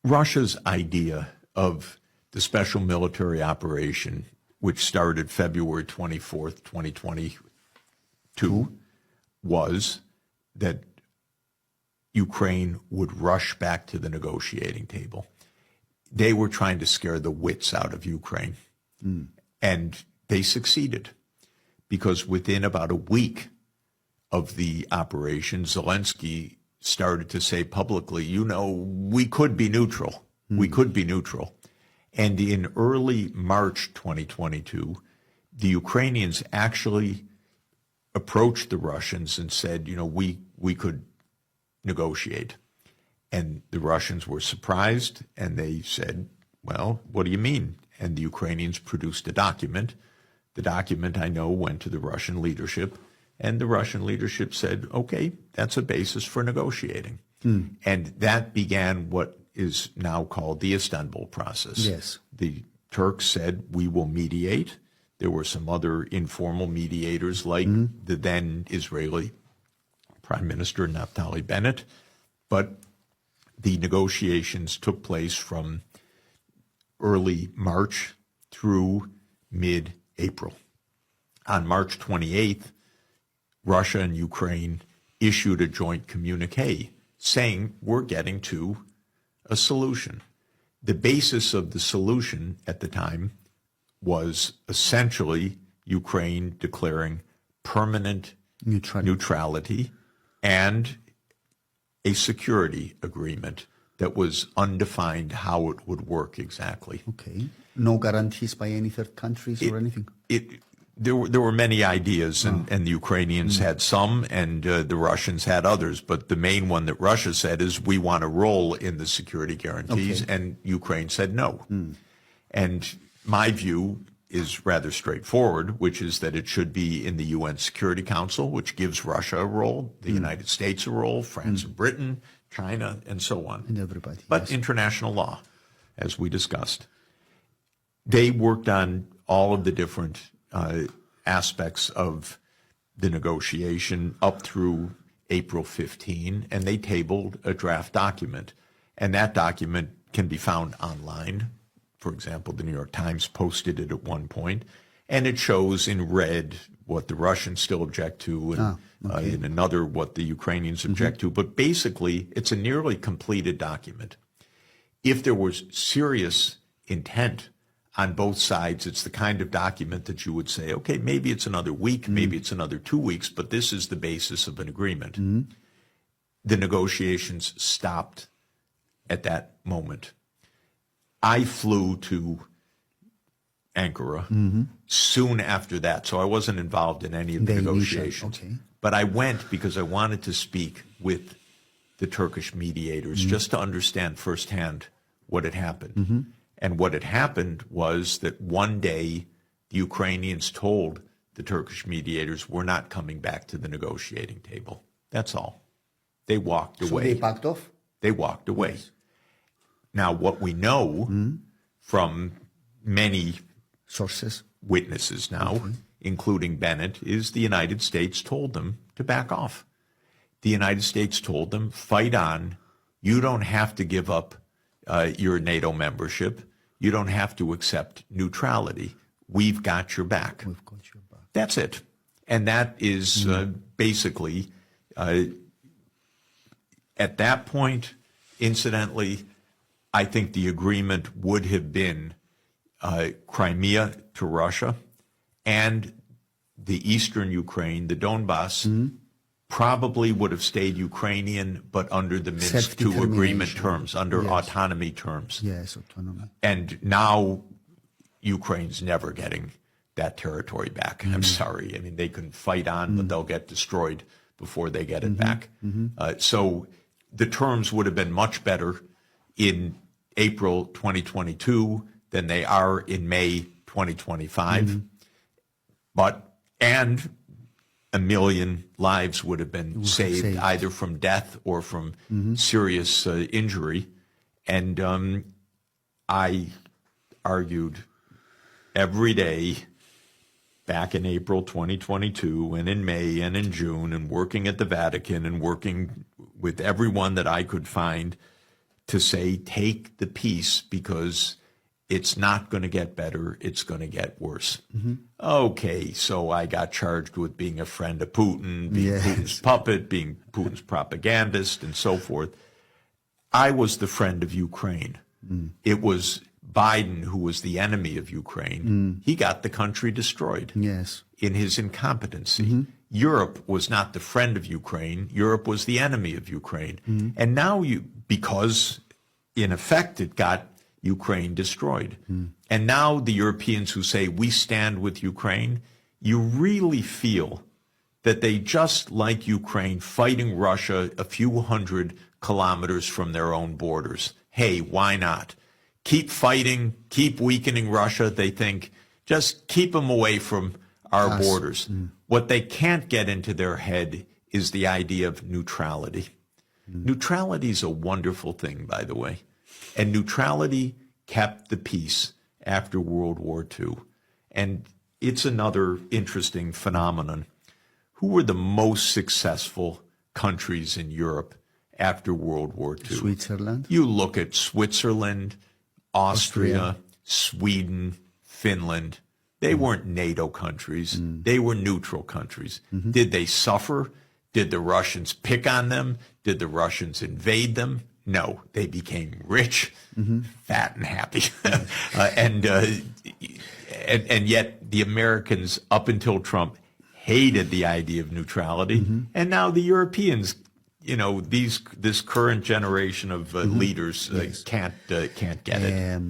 Russia's idea of the special military operation, which started February 24th, 2022, was that Ukraine would rush back to the negotiating table. They were trying to scare the wits out of Ukraine. And they succeeded, because within about a week of the operation, Zelensky started to say publicly, we could be neutral. We could be neutral. And in early March 2022, the Ukrainians actually approached the Russians and said, we could negotiate. And the Russians were surprised, and they said, well, what do you mean? And the Ukrainians produced a document. The document, I know, went to the Russian leadership, and the Russian leadership said, okay, that's a basis for negotiating. And that began what is now called the Istanbul process. Yes. The Turks said, we will mediate. There were some other informal mediators, like the then Israeli Prime Minister Naftali Bennett. But the negotiations took place from early March through mid-April. On March 28th, Russia and Ukraine issued a joint communique saying, we're getting to a solution. The basis of the solution at the time was essentially Ukraine declaring permanent neutrality and a security agreement that was undefined how it would work exactly. Okay. No guarantees by any third countries or anything? There were many ideas, and the Ukrainians had some, and the Russians had others. But the main one that Russia said is, we want a role in the security guarantees, and Ukraine said no. And my view is rather straightforward, which is that it should be in the UN Security Council, which gives Russia a role, the United States a role, France and Britain, China, and so on. And everybody. But international law, as we discussed. They worked on all of the different aspects of the negotiation up through April 15, and they tabled a draft document. And that document can be found online. For example, the New York Times posted it at one point, and it shows in red what the Russians still object to, and in another what the Ukrainians object to. But basically, it's a nearly completed document. If there was serious intent on both sides, it's the kind of document that you would say, okay, maybe it's another week, maybe it's another 2 weeks, but this is the basis of an agreement. The negotiations stopped at that moment. I flew to Ankara soon after that, so I wasn't involved in any of the negotiations. But I went because I wanted to speak with the Turkish mediators just to understand firsthand what had happened. And what had happened was that one day the Ukrainians told the Turkish mediators, we're not coming back to the negotiating table. That's all. They walked away. So they backed off? They walked away. Yes. Now, what we know from many sources, witnesses now, including Bennett, is the United States told them to back off. The United States told them, fight on. You don't have to give up your NATO membership. You don't have to accept neutrality. We've got your back. We've got your back. That's it. And that is basically, at that point, incidentally, I think the agreement would have been Crimea to Russia and the eastern Ukraine, the Donbass, probably would have stayed Ukrainian, but under the Minsk II agreement terms, under autonomy terms. Yes, autonomy. And now Ukraine's never getting that territory back. I'm sorry. I mean, they can fight on, but they'll get destroyed before they get it back. So the terms would have been much better in April 2022 than they are in May 2025. And 1 million lives would have been saved either from death or from serious injury. And I argued every day back in April 2022 and in May and in June, and working at the Vatican and working with everyone that I could find to say, take the peace because it's not going to get better, it's going to get worse. Okay, so I got charged with being a friend of Putin, being Putin's puppet, being Putin's propagandist, and so forth. I was the friend of Ukraine. It was Biden who was the enemy of Ukraine. He got the country destroyed in his incompetency. Europe was not the friend of Ukraine. Europe was the enemy of Ukraine. And now because in effect it got Ukraine destroyed. And now the Europeans who say we stand with Ukraine, you really feel that they just like Ukraine fighting Russia a few hundred kilometers from their own borders. Hey, why not? Keep fighting, keep weakening Russia. They think just keep them away from our borders. What they can't get into their head is the idea of neutrality. Neutrality is a wonderful thing, by the way. And neutrality kept the peace after World War II. And it's another interesting phenomenon. Who were the most successful countries in Europe after World War II? Switzerland. You look at Switzerland, Austria, Sweden, Finland. They weren't NATO countries. They were neutral countries. Did they suffer? Did the Russians pick on them? Did the Russians invade them? No, they became rich, fat, and happy. And yet the Americans, up until Trump, hated the idea of neutrality. And now the Europeans, this current generation of leaders can't get it.